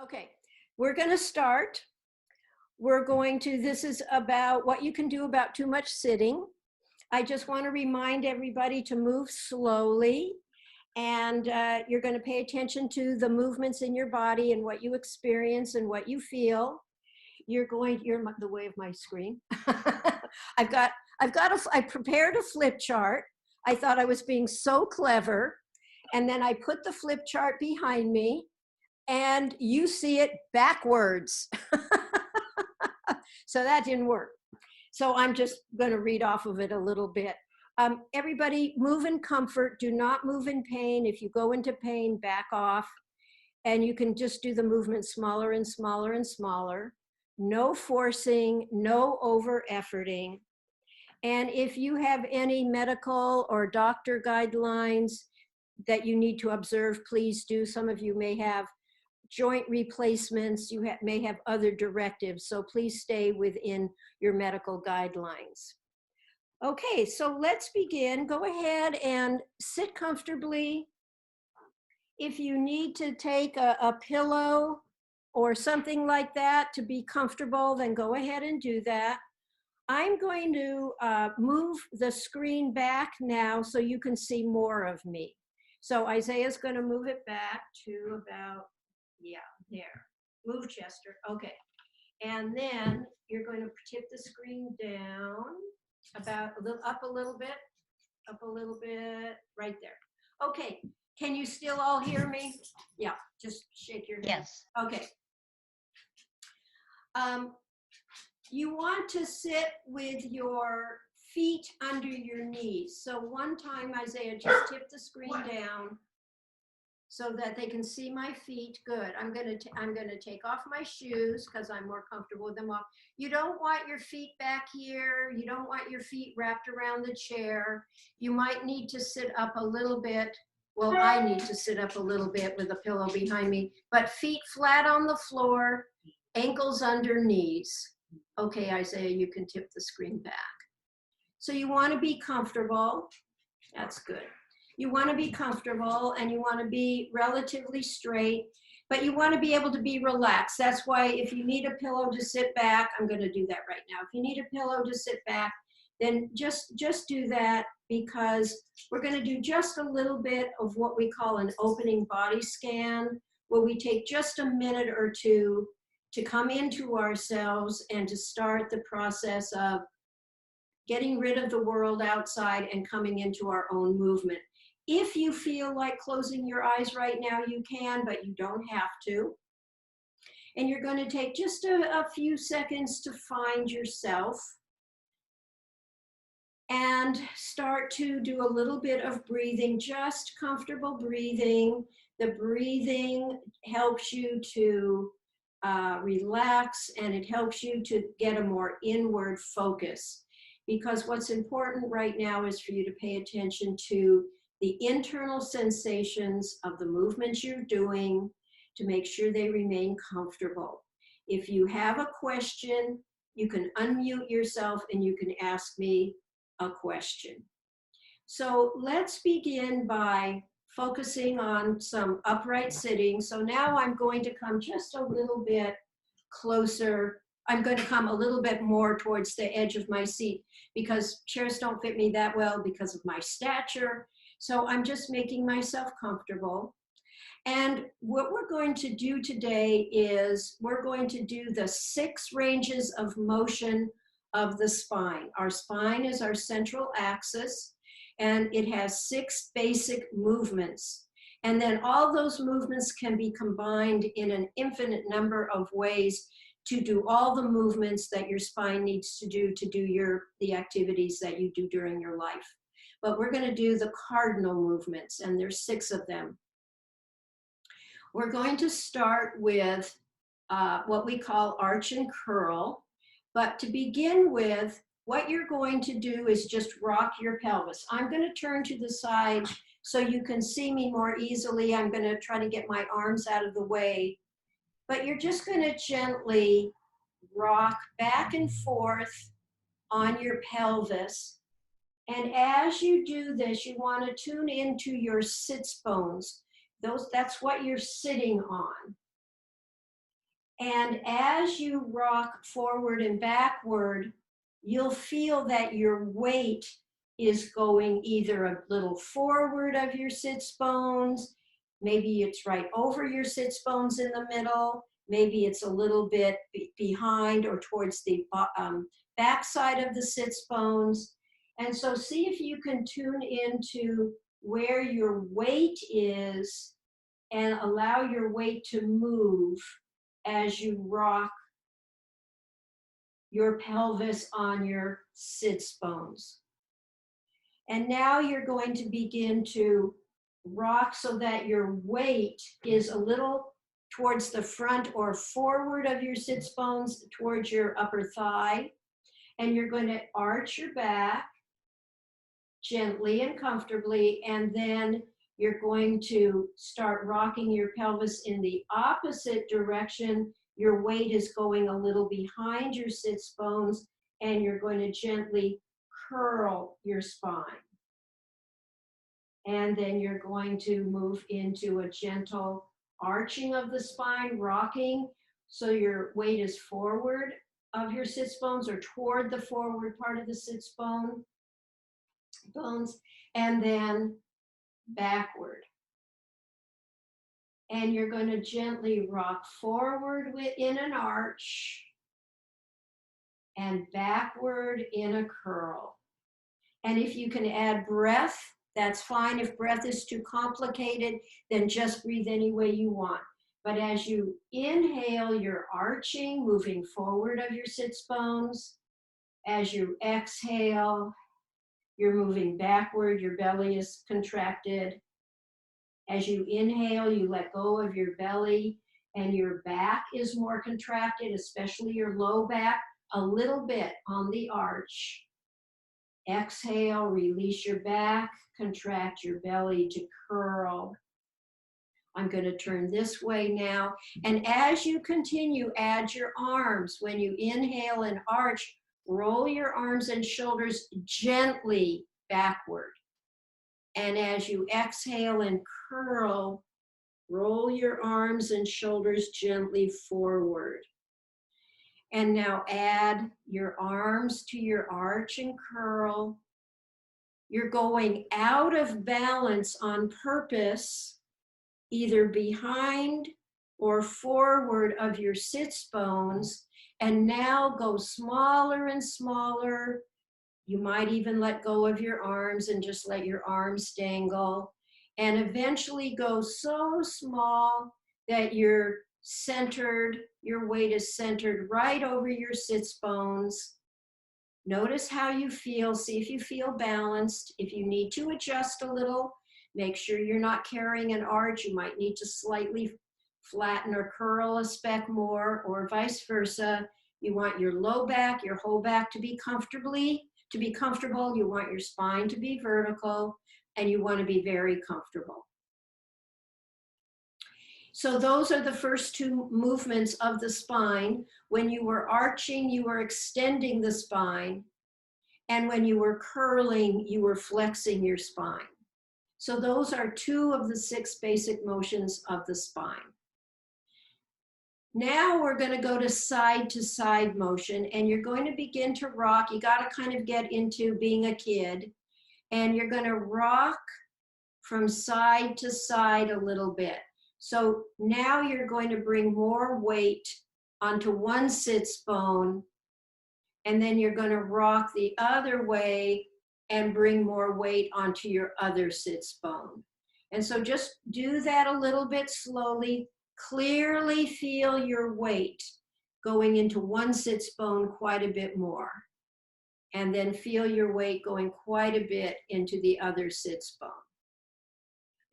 Okay, we're going to start. This is about what you can do about too much sitting. I just want to remind everybody to move slowly, and you're going to pay attention to the movements in your body and what you experience and what you feel. You're the way of my screen. I prepared a flip chart. I thought I was being so clever. And then I put the flip chart behind me and you see it backwards. So that didn't work. So I'm just going to read off of it a little bit. Everybody move in comfort. Do not move in pain. If you go into pain, back off. And you can just do the movement smaller and smaller and smaller. No forcing, no over efforting. And if you have any medical or doctor guidelines that you need to observe, please do. Some of you may have joint replacements, may have other directives, so please stay within your medical guidelines. Okay, so let's begin. Go ahead and sit comfortably. If you need to take a pillow or something like that to be comfortable, then go ahead and do that. I'm going to move the screen back now so you can see more of me. So Isaiah's going to move it back to about, yeah, there. Move, Chester. Okay. And then you're going to tip the screen down about up a little bit, right there. Okay. Can you still all hear me? Yeah, just shake your head. Yes. Okay. You want to sit with your feet under your knees. So one time, Isaiah, just tip the screen down so that they can see my feet. Good. I'm gonna take off my shoes because I'm more comfortable with them off. You don't want your feet back here. You don't want your feet wrapped around the chair. You might need to sit up a little bit. Well, I need to sit up a little bit with a pillow behind me, but feet flat on the floor, ankles under knees. Okay, Isaiah, you can tip the screen back. So you want to be comfortable. That's good. You want to be comfortable and you want to be relatively straight, but you want to be able to be relaxed. That's why if you need a pillow to sit back, I'm going to do that right now. If you need a pillow to sit back, then just do that, because we're going to do just a little bit of what we call an opening body scan, where we take just a minute or two to come into ourselves and to start the process of getting rid of the world outside and coming into our own movement. If you feel like closing your eyes right now, you can, but you don't have to. And you're going to take just a few seconds to find yourself and start to do a little bit of breathing, just comfortable breathing. The breathing helps you to relax, and it helps you to get a more inward focus, because what's important right now is for you to pay attention to the internal sensations of the movements you're doing to make sure they remain comfortable. If you have a question, you can unmute yourself and you can ask me a question. So let's begin by focusing on some upright sitting. So now I'm going to come just a little bit closer. I'm going to come a little bit more towards the edge of my seat because chairs don't fit me that well because of my stature. So I'm just making myself comfortable. And what we're going to do today is we're going to do the 6 ranges of motion of the spine. Our spine is our central axis, and it has 6 basic movements. And then all those movements can be combined in an infinite number of ways to do all the movements that your spine needs to do the activities that you do during your life. But we're going to do the cardinal movements, and there's 6 of them. We're going to start with what we call arch and curl. But to begin with, what you're going to do is just rock your pelvis. I'm going to turn to the side so you can see me more easily. I'm going to try to get my arms out of the way. But you're just going to gently rock back and forth on your pelvis. And as you do this, you want to tune into your sits bones. That's what you're sitting on. And as you rock forward and backward, you'll feel that your weight is going either a little forward of your sits bones, maybe it's right over your sits bones in the middle, maybe it's a little bit behind or towards the back side of the sits bones. And so see if you can tune into where your weight is and allow your weight to move as you rock your pelvis on your sits bones. And now you're going to begin to rock so that your weight is a little towards the front or forward of your sits bones, towards your upper thigh. And you're going to arch your back gently and comfortably, and then you're going to start rocking your pelvis in the opposite direction. Your weight is going a little behind your sits bones, and you're going to gently curl your spine. And then you're going to move into a gentle arching of the spine, rocking, so your weight is forward of your sits bones or toward the forward part of the sits bones, and then backward. And you're going to gently rock forward in an arch and backward in a curl. And if you can add breath, that's fine. If breath is too complicated, then just breathe any way you want. But as you inhale, you're arching, moving forward of your sits bones. As you exhale, you're moving backward, your belly is contracted. As you inhale, you let go of your belly and your back is more contracted, especially your low back, a little bit on the arch. Exhale, release your back, contract your belly to curl. I'm going to turn this way now. And as you continue, add your arms. When you inhale and arch, roll your arms and shoulders gently backward. And as you exhale and curl, roll your arms and shoulders gently forward. And now add your arms to your arch and curl. You're going out of balance on purpose, either behind or forward of your sits bones, and now go smaller and smaller. You might even let go of your arms and just let your arms dangle, and eventually go so small that you're centered, your weight is centered right over your sits bones. Notice how you feel. See if you feel balanced. If you need to adjust a little, make sure you're not carrying an arch. You might need to slightly flatten or curl a speck more, or vice versa. You want your low back, your whole back to be comfortable. You want your spine to be vertical, and you want to be very comfortable. So those are the first two movements of the spine. When you were arching, you were extending the spine. And when you were curling, you were flexing your spine. So those are two of the 6 basic motions of the spine. Now we're going to go to side motion, and you're going to begin to rock. You got to kind of get into being a kid, and you're going to rock from side to side a little bit. So now you're going to bring more weight onto one sits bone, and then you're going to rock the other way and bring more weight onto your other sits bone. And so just do that a little bit slowly. Clearly feel your weight going into one sits bone quite a bit more. And then feel your weight going quite a bit into the other sits bone.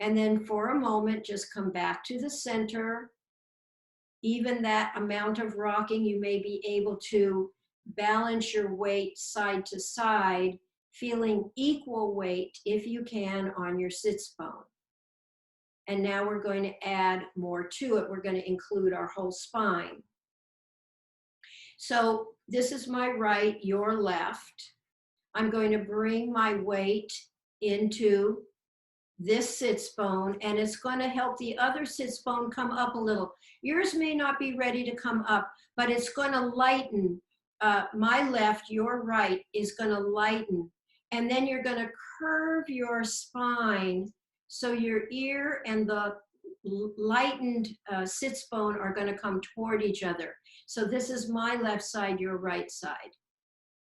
And then for a moment, just come back to the center. Even that amount of rocking, you may be able to balance your weight side to side, feeling equal weight, if you can, on your sits bone. And now we're going to add more to it. We're going to include our whole spine. So this is my right, your left. I'm going to bring my weight into this sits bone, and it's going to help the other sits bone come up a little. Yours may not be ready to come up, but it's going to lighten. My left, your right is going to lighten. And then you're going to curve your spine so your ear and the lightened sits bone are going to come toward each other. So this is my left side, your right side.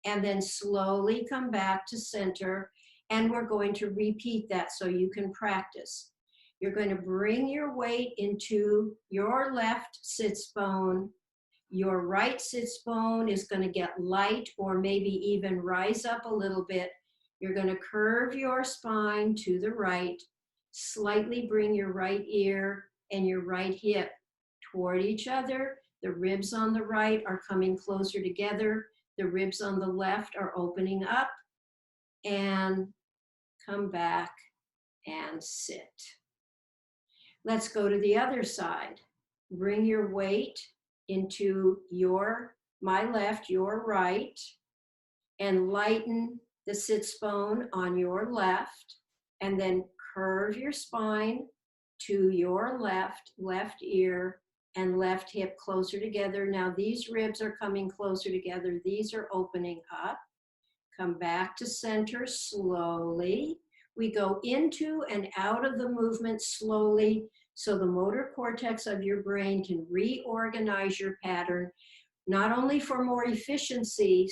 And then slowly come back to center. And we're going to repeat that so you can practice. You're going to bring your weight into your left sits bone. Your right sits bone is going to get light or maybe even rise up a little bit. You're going to curve your spine to the right, slightly bring your right ear and your right hip toward each other. The ribs on the right are coming closer together. The ribs on the left are opening up, and come back and sit. Let's go to the other side. Bring your weight into my left, your right, and lighten the sits bone on your left, and then curve your spine to your left ear and left hip closer together. Now these ribs are coming closer together. These are opening up. Come back to center slowly. We go into and out of the movement slowly so the motor cortex of your brain can reorganize your pattern, not only for more efficiency,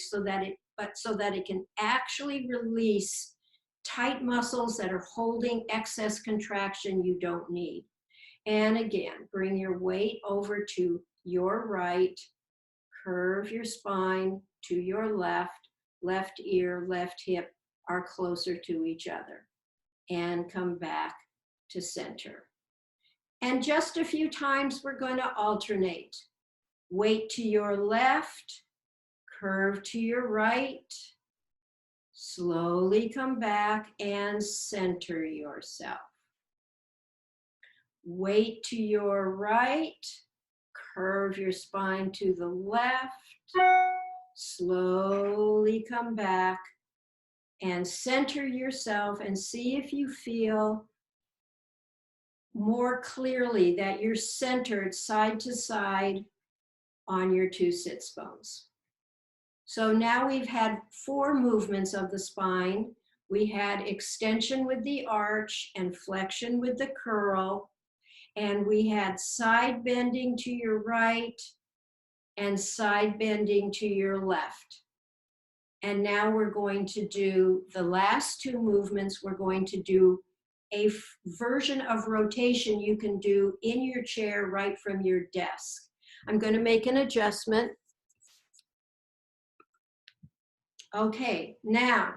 but so that it can actually release tight muscles that are holding excess contraction you don't need. And again, bring your weight over to your right, curve your spine to your left ear, left hip are closer to each other, and come back to center. And just a few times we're going to alternate. Weight to your left, curve to your right, slowly come back and center yourself. Weight to your right, curve your spine to the left, slowly come back and center yourself, and see if you feel more clearly that you're centered side to side on your two sits bones. So now we've had 4 movements of the spine. We had extension with the arch and flexion with the curl, and we had side bending to your right and side bending to your left. And now we're going to do the last 2 movements. We're going to do a version of rotation you can do in your chair right from your desk. I'm going to make an adjustment. Okay, now,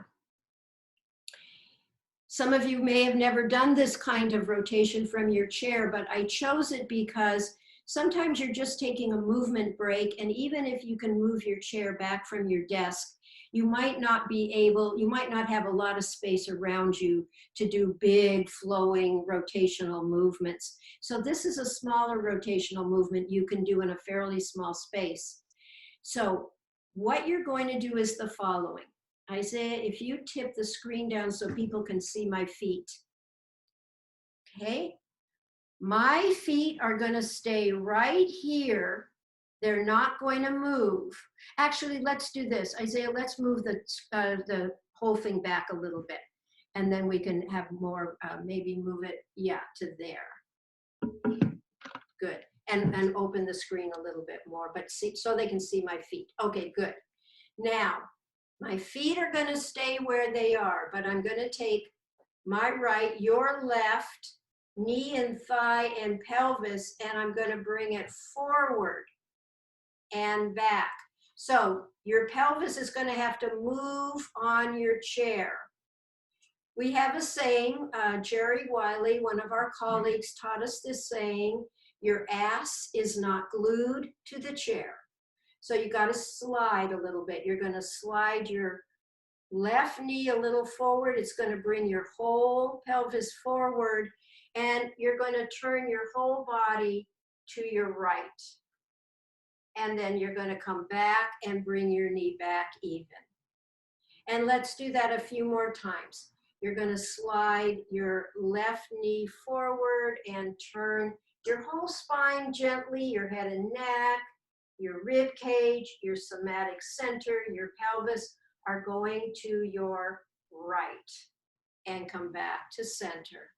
some of you may have never done this kind of rotation from your chair, but I chose it because sometimes you're just taking a movement break, and even if you can move your chair back from your desk, you might not have a lot of space around you to do big flowing rotational movements. So this is a smaller rotational movement you can do in a fairly small space. So what you're going to do is the following. Isaiah, if you tip the screen down so people can see my feet. Okay, my feet are going to stay right here. They're not going to move. Actually, let's do this. Isaiah, let's move the whole thing back a little bit. And then we can have more, maybe move it, yeah, to there. Good. And open the screen a little bit more, but see, so they can see my feet. Okay, good. Now, my feet are going to stay where they are, but I'm going to take my right, your left, knee and thigh and pelvis, and I'm going to bring it forward and back. So your pelvis is going to have to move on your chair. We have a saying, Jerry Wiley, one of our colleagues, taught us this saying, your ass is not glued to the chair. So you got to slide a little bit. You're going to slide your left knee a little forward. It's going to bring your whole pelvis forward, and you're going to turn your whole body to your right. And then you're going to come back and bring your knee back even. And let's do that a few more times. You're going to slide your left knee forward and turn your whole spine gently, your head and neck, your rib cage, your somatic center, your pelvis are going to your right, and come back to center.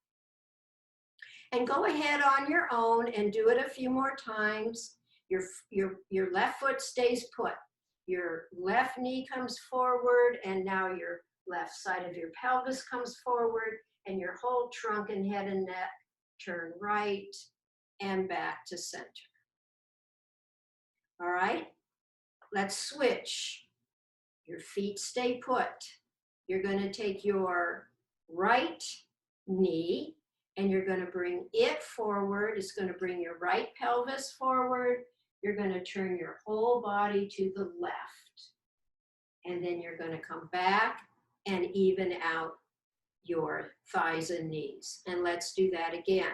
And go ahead on your own and do it a few more times. Your left foot stays put. Your left knee comes forward, and now your left side of your pelvis comes forward, and your whole trunk and head and neck turn right and back to center. All right, let's switch. Your feet stay put. You're going to take your right knee and you're going to bring it forward. It's going to bring your right pelvis forward. You're going to turn your whole body to the left. And then you're going to come back and even out your thighs and knees. And let's do that again.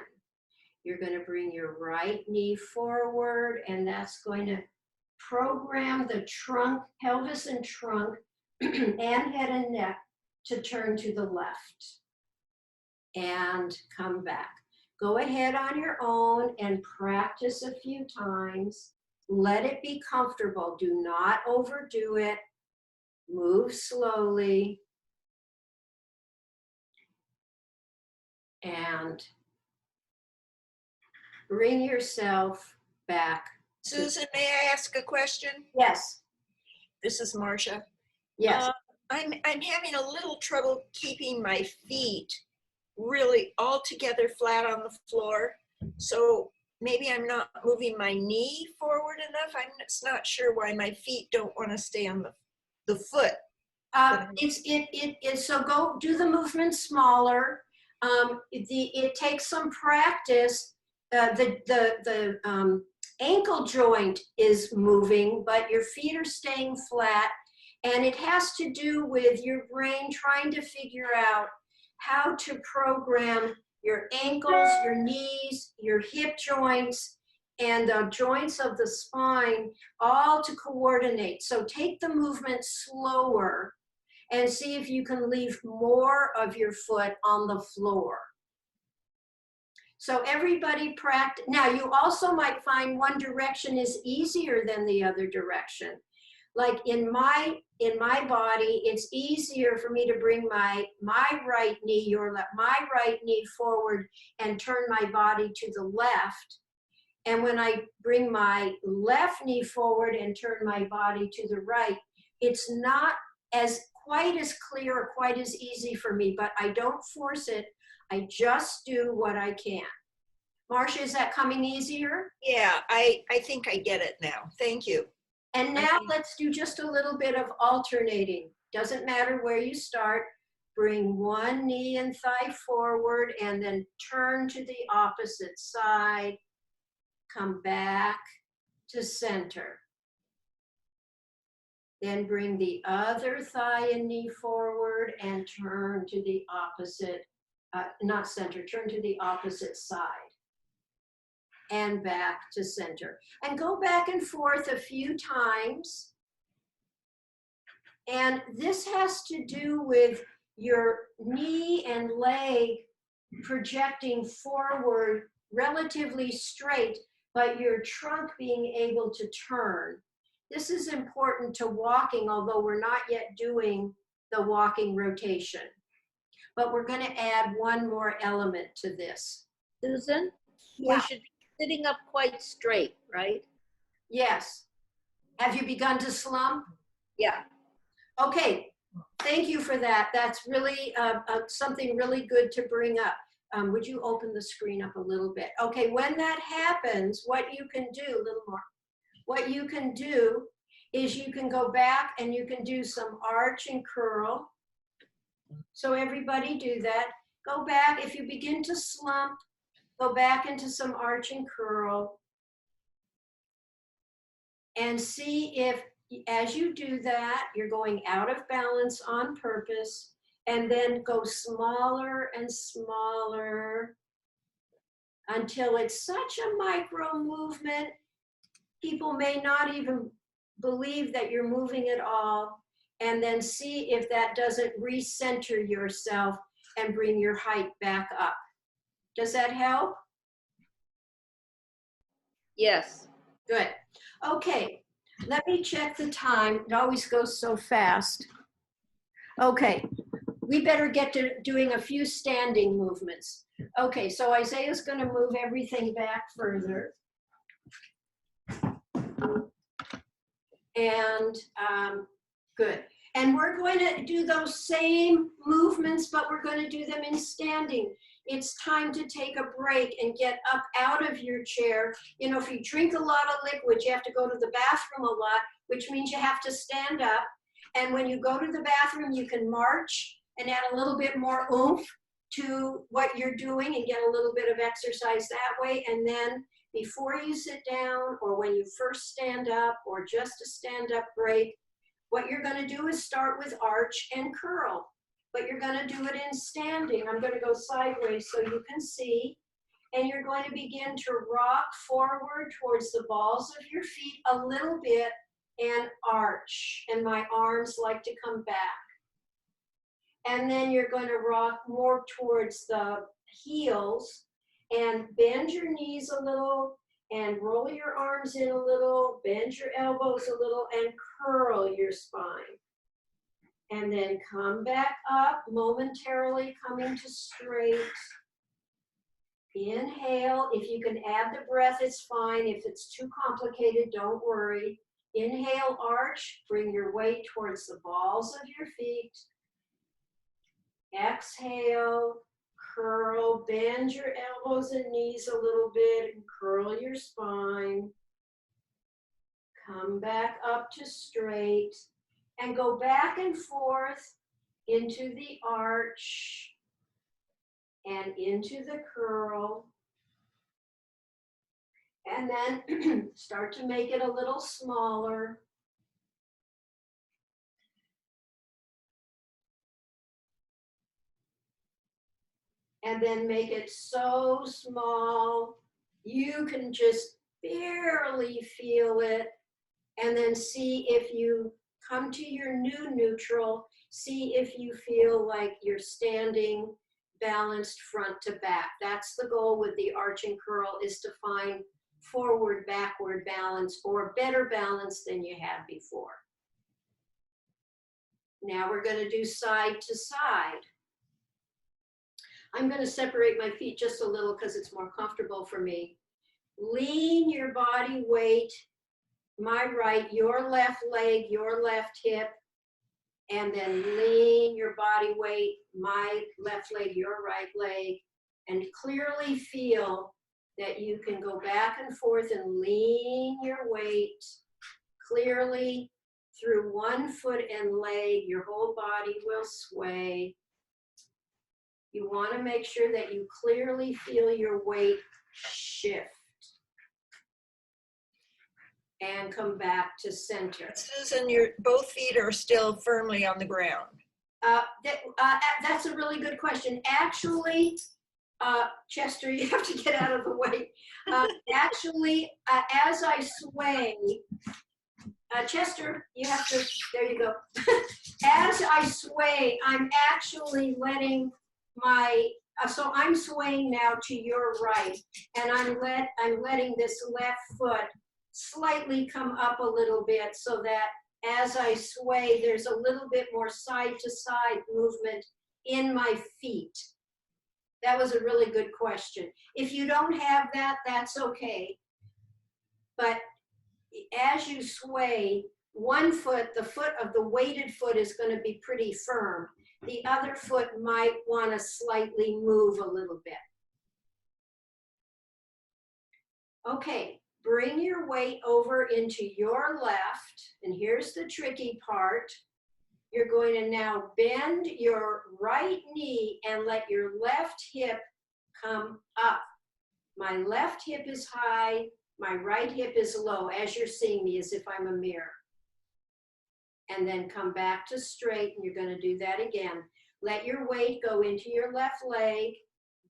You're going to bring your right knee forward, and that's going to program the trunk, pelvis and trunk, and head and neck to turn to the left. And come back. Go ahead on your own and practice a few times. Let it be comfortable. Do not overdo it. Move slowly. And bring yourself back. Susan, may I ask a question? Yes. This is Marcia. Yes. I'm having a little trouble keeping my feet really all together flat on the floor. So maybe I'm not moving my knee forward enough. I'm just not sure why my feet don't want to stay on the foot. So go do the movement smaller. It takes some practice. The ankle joint is moving, but your feet are staying flat. And it has to do with your brain trying to figure out how to program your ankles, your knees, your hip joints, and the joints of the spine all to coordinate. So take the movement slower and see if you can leave more of your foot on the floor. So everybody practice. Now you also might find one direction is easier than the other direction. Like in my body, it's easier for me to bring my right knee, my right knee forward and turn my body to the left. And when I bring my left knee forward and turn my body to the right, it's not quite as clear or quite as easy for me, but I don't force it. I just do what I can. Marcia, is that coming easier? Yeah, I think I get it now. Thank you. And now let's do just a little bit of alternating. Doesn't matter where you start. Bring one knee and thigh forward and then turn to the opposite side. Come back to center. Then bring the other thigh and knee forward and turn to the opposite, not center, turn to the opposite side. And back to center. And go back and forth a few times. And this has to do with your knee and leg projecting forward relatively straight, but your trunk being able to turn. This is important to walking, although we're not yet doing the walking rotation. But we're going to add one more element to this. Susan, Yeah. we should be sitting up quite straight, right? Yes. Have you begun to slump? Yeah. Okay. Thank you for that. That's really something really good to bring up. Would you open the screen up a little bit? Okay, when that happens, what you can do, a little more, what you can do is you can go back and you can do some arch and curl. So everybody do that. Go back. If you begin to slump, go back into some arch and curl. And see if, as you do that, you're going out of balance on purpose. And then go smaller and smaller until it's such a micro movement. People may not even believe that you're moving at all. And then see if that doesn't recenter yourself and bring your height back up. Does that help? Yes. Good. Okay, let me check the time. It always goes so fast. Okay, we better get to doing a few standing movements. Okay, so Isaiah's going to move everything back further. And good. And we're going to do those same movements, but we're going to do them in standing. It's time to take a break and get up out of your chair. You know, if you drink a lot of liquid, you have to go to the bathroom a lot, which means you have to stand up. And when you go to the bathroom, you can march and add a little bit more oomph to what you're doing and get a little bit of exercise that way. And then before you sit down, or when you first stand up, or just a stand-up break, what you're going to do is start with arch and curl, but you're going to do it in standing. I'm going to go sideways so you can see, and you're going to begin to rock forward towards the balls of your feet a little bit and arch, and my arms like to come back. And then you're going to rock more towards the heels and bend your knees a little and roll your arms in a little, bend your elbows a little, and curl your spine. And then come back up, momentarily coming to straight. Inhale. If you can add the breath, it's fine. If it's too complicated, don't worry. Inhale, arch. Bring your weight towards the balls of your feet. Exhale, curl, bend your elbows and knees a little bit and curl your spine. Come back up to straight and go back and forth into the arch and into the curl. And then start to make it a little smaller. And then make it so small, you can just barely feel it. And then see if you come to your new neutral, see if you feel like you're standing balanced front to back. That's the goal with the arch and curl, is to find forward, backward balance, or better balance than you had before. Now we're going to do side to side. I'm going to separate my feet just a little because it's more comfortable for me. Lean your body weight, my right, your left leg, your left hip, and then lean your body weight, my left leg, your right leg, and clearly feel that you can go back and forth and lean your weight clearly through one foot and leg. Your whole body will sway. You want to make sure that you clearly feel your weight shift. And come back to center. Susan, your both feet are still firmly on the ground. That's a really good question. Actually, Chester, you have to get out of the way. Actually, as I sway, Chester, you have to, there you go. As I sway, I'm actually letting my, so I'm swaying now to your right, and I'm letting this left foot slightly come up a little bit so that as I sway, there's a little bit more side to side movement in my feet. That was a really good question. If you don't have that, that's okay. But as you sway, one foot, the foot of the weighted foot is going to be pretty firm. The other foot might want to slightly move a little bit. Okay. Bring your weight over into your left, and here's the tricky part. You're going to now bend your right knee and let your left hip come up. My left hip is high, my right hip is low, as you're seeing me, as if I'm a mirror. And then come back to straight, and you're going to do that again. Let your weight go into your left leg,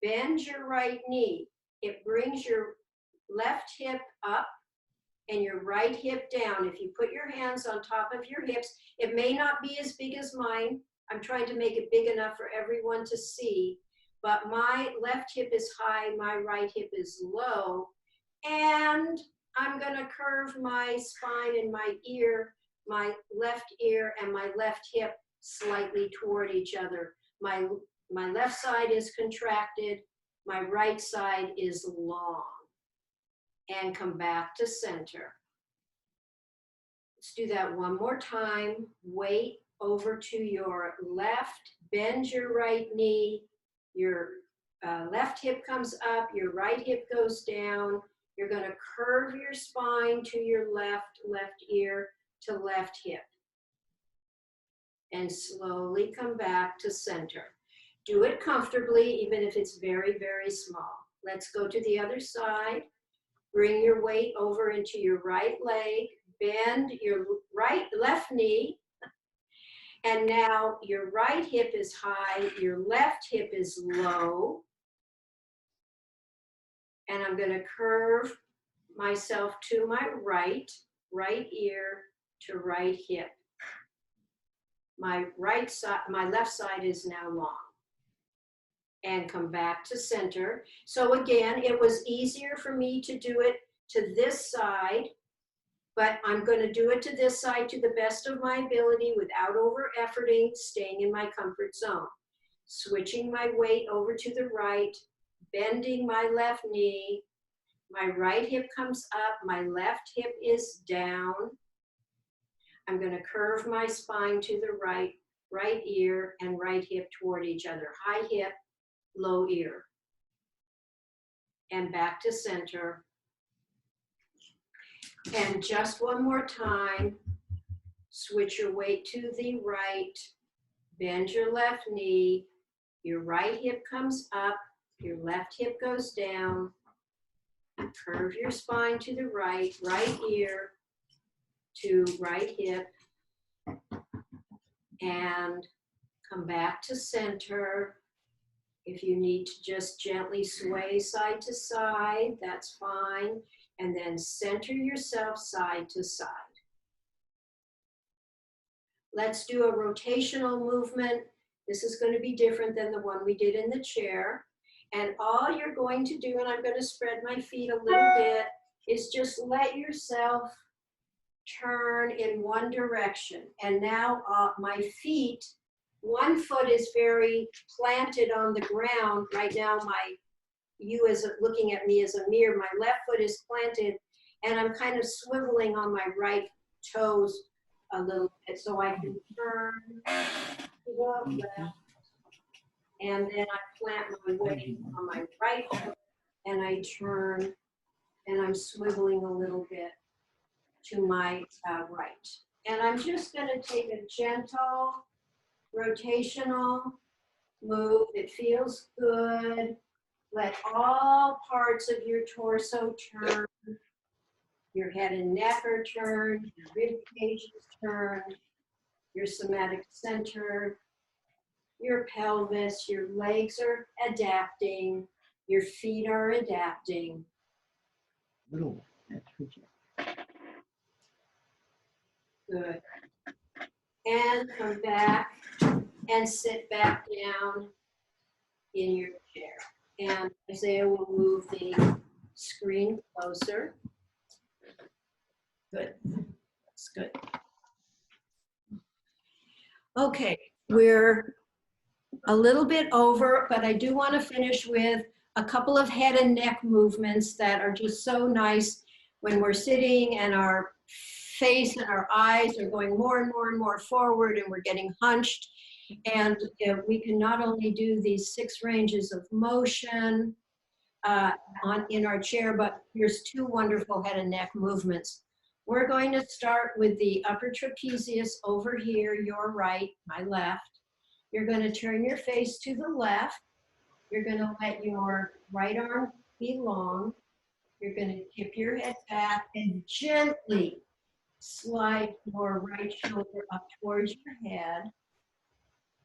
bend your right knee. It brings your left hip up and your right hip down. If you put your hands on top of your hips, it may not be as big as mine. I'm trying to make it big enough for everyone to see, but my left hip is high, my right hip is low, and I'm gonna curve my spine and my left ear and my left hip slightly toward each other. My left side is contracted, my right side is long. And come back to center. Let's do that one more time. Weight over to your left, bend your right knee, your left hip comes up, your right hip goes down. You're gonna curve your spine to your left ear to left hip. And slowly come back to center. Do it comfortably, even if it's very, very small. Let's go to the other side. Bring your weight over into your right leg, bend your left knee, and now your right hip is high, your left hip is low, and I'm gonna curve myself to my right ear to right hip. My left side is now long. And come back to center. So again, it was easier for me to do it to this side, but I'm going to do it to this side to the best of my ability without over-efforting, staying in my comfort zone. Switching my weight over to the right, bending my left knee, my right hip comes up, my left hip is down. I'm going to curve my spine to the right ear and right hip toward each other. High hip, low ear, and back to center. And just one more time, switch your weight to the right, bend your left knee, your right hip comes up, your left hip goes down, curve your spine to the right ear to right hip, and come back to center. If you need to just gently sway side to side, that's fine. And then center yourself side to side. Let's do a rotational movement. This is going to be different than the one we did in the chair. And all you're going to do, and I'm going to spread my feet a little bit, is just let yourself turn in one direction. And now my feet, one foot is very planted on the ground. Right now, you as looking at me as a mirror, my left foot is planted, and I'm kind of swiveling on my right toes a little bit so I can turn to the left. And then I plant my weight on my right foot, and I turn, and I'm swiveling a little bit to my right. And I'm just going to take a gentle rotational move. It feels good. Let all parts of your torso turn. Your head and neck are turned. Your rib cage is turned. Your somatic center. Your pelvis. Your legs are adapting. Your feet are adapting. Little. Good. And come back and sit back down in your chair. And Isaiah will move the screen closer. Good. That's good. Okay, we're a little bit over, but I do want to finish with a couple of head and neck movements that are just so nice when we're sitting and our face and our eyes are going more and more and more forward and we're getting hunched. And we can not only do these 6 ranges of motion in our chair, but here's 2 wonderful head and neck movements. We're going to start with the upper trapezius over here, your right, my left. You're going to turn your face to the left. You're going to let your right arm be long. You're going to tip your head back and gently slide your right shoulder up towards your head.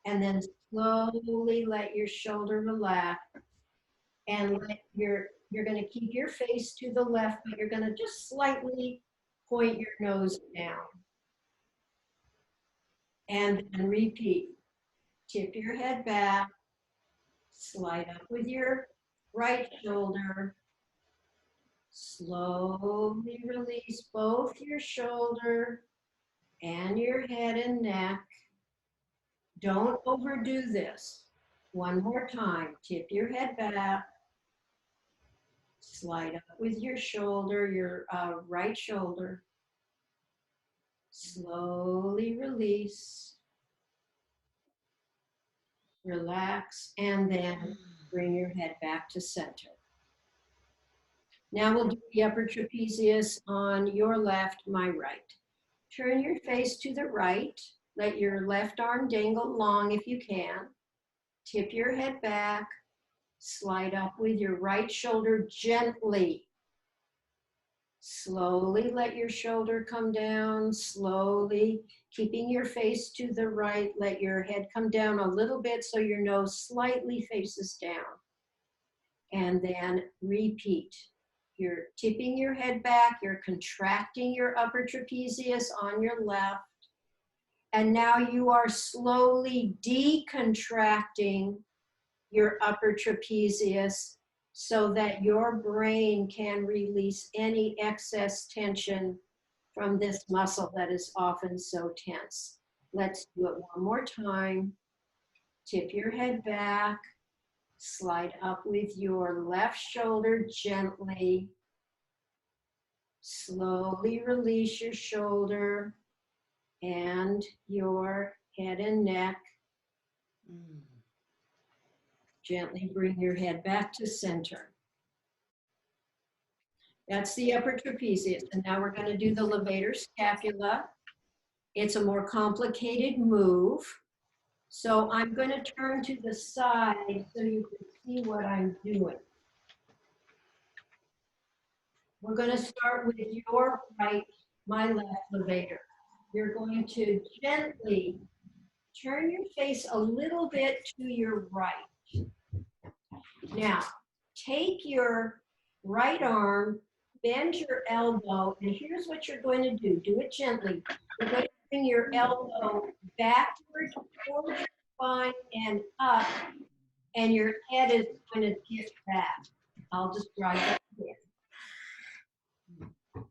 And then slowly let your shoulder relax. And you're going to keep your face to the left, but you're going to just slightly point your nose down. And repeat. Tip your head back. Slide up with your right shoulder. Slowly release both your shoulder and your head and neck. Don't overdo this. One more time. Tip your head back. Slide up with your shoulder, your right shoulder. Slowly release. Relax, and then bring your head back to center. Now we'll do the upper trapezius on your left, my right. Turn your face to the right. Let your left arm dangle long if you can. Tip your head back. Slide up with your right shoulder gently. Slowly let your shoulder come down, slowly, keeping your face to the right. Let your head come down a little bit so your nose slightly faces down. And then repeat. You're tipping your head back, you're contracting your upper trapezius on your left. And now you are slowly decontracting your upper trapezius so that your brain can release any excess tension from this muscle that is often so tense. Let's do it one more time. Tip your head back. Slide up with your left shoulder gently. Slowly release your shoulder and your head and neck. Gently bring your head back to center. That's the upper trapezius. And now we're going to do the levator scapula. It's a more complicated move. So I'm going to turn to the side so you can see what I'm doing. We're going to start with your right, my left levator. You're going to gently turn your face a little bit to your right. Now, take your right arm, bend your elbow, and here's what you're going to do. Do it gently. You're going to bring your elbow backwards towards your spine and up, and your head is going to tip back. I'll describe that here.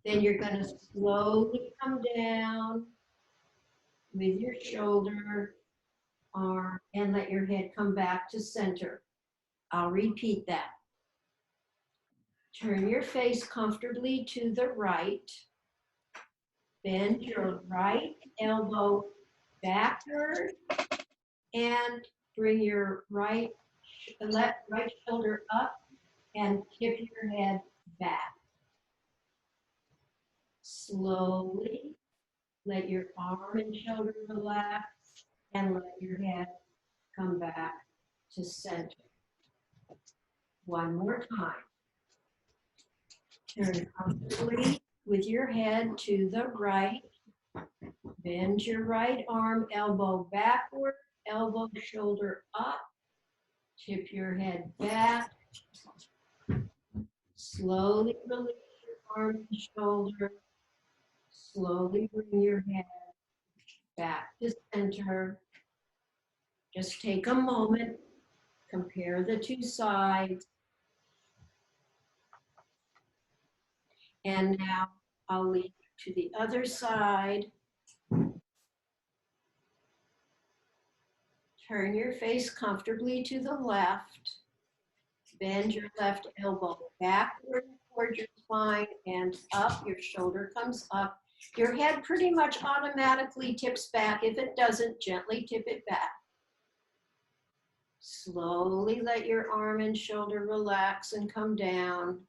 Then you're going to slowly come down with your shoulder, arm, and let your head come back to center. I'll repeat that. Turn your face comfortably to the right. Bend your right elbow backward and bring your right shoulder up and tip your head back. Slowly let your arm and shoulder relax and let your head come back to center. One more time. Turn comfortably with your head to the right. Bend your right arm, elbow backward, elbow, shoulder up. Tip your head back. Slowly release your arm and shoulder. Slowly bring your head back to center. Just take a moment. Compare the two sides. And now I'll lead you to the other side. Turn your face comfortably to the left. Bend your left elbow backward toward your spine and up. Your shoulder comes up. Your head pretty much automatically tips back. If it doesn't, gently tip it back. Slowly let your arm and shoulder relax and come down.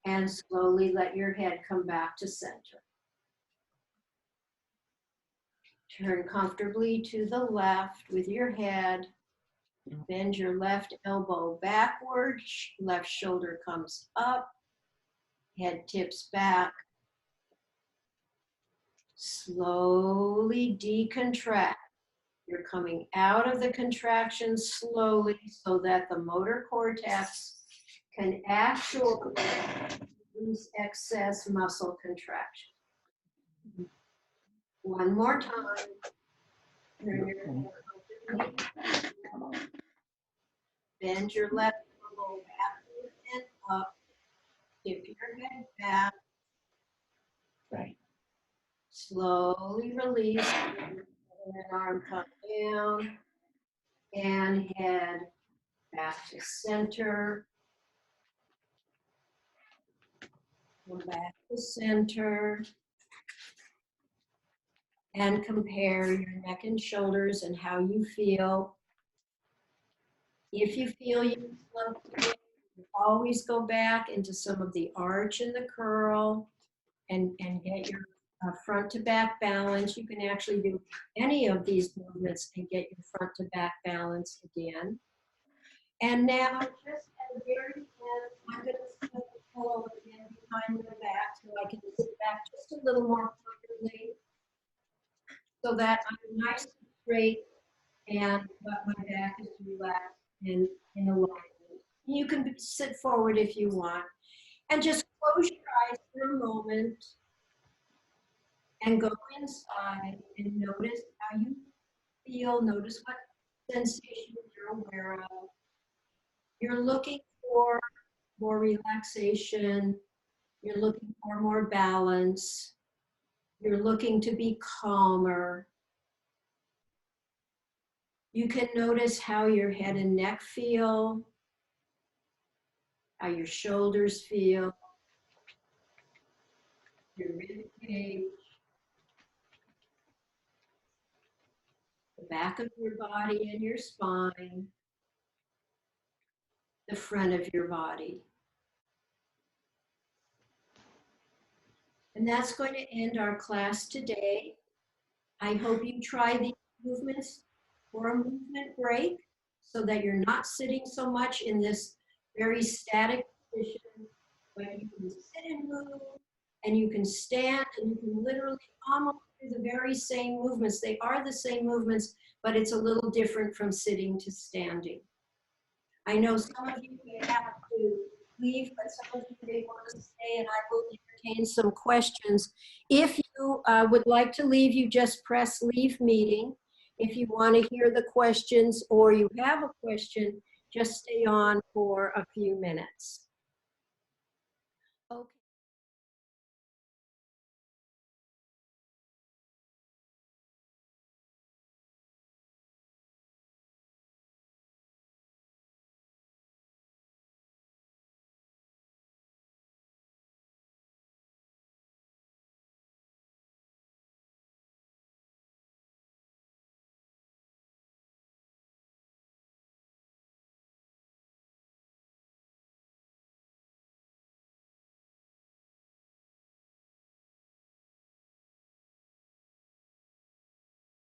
And slowly let your head come back to center. Turn comfortably to the left with your head. Bend your left elbow backward, left shoulder comes up, head tips back. Slowly decontract. You're coming out of the contraction slowly so that the motor cortex can actually release excess muscle contraction. One more time. Turn your head Bend your left elbow backward and up. Tip your head back. Right. Slowly release. And arm come down. And head back to center. Come back to center. And compare your neck and shoulders and how you feel. If you feel you slump, always go back into some of the arch and the curl and get your front to back balance. You can actually do any of these movements and get your front to back balance again. And now, just at the very end, I'm going to slip the pillow again behind my back so I can sit back just a little more comfortably so that I'm nice and straight and but my back is relaxed and in alignment. You can sit forward if you want. And just close your eyes for a moment and go inside and notice how you feel. Notice what sensations you're aware of. You're looking for more relaxation. You're looking for more balance. You're looking to be calmer. You can notice how your head and neck feel, how your shoulders feel, your rib cage, the back of your body and your spine, the front of your body. And that's going to end our class today. I hope you try these movements for a movement break so that you're not sitting so much in this very static position, but you can sit and move, and you can stand, and you can literally almost do the very same movements. They are the same movements, but it's a little different from sitting to standing. I know some of you may have to leave, but some of you may want to stay, and I will entertain some questions. If you would like to leave, you just press leave meeting. If you want to hear the questions or you have a question, just stay on for a few minutes. Okay.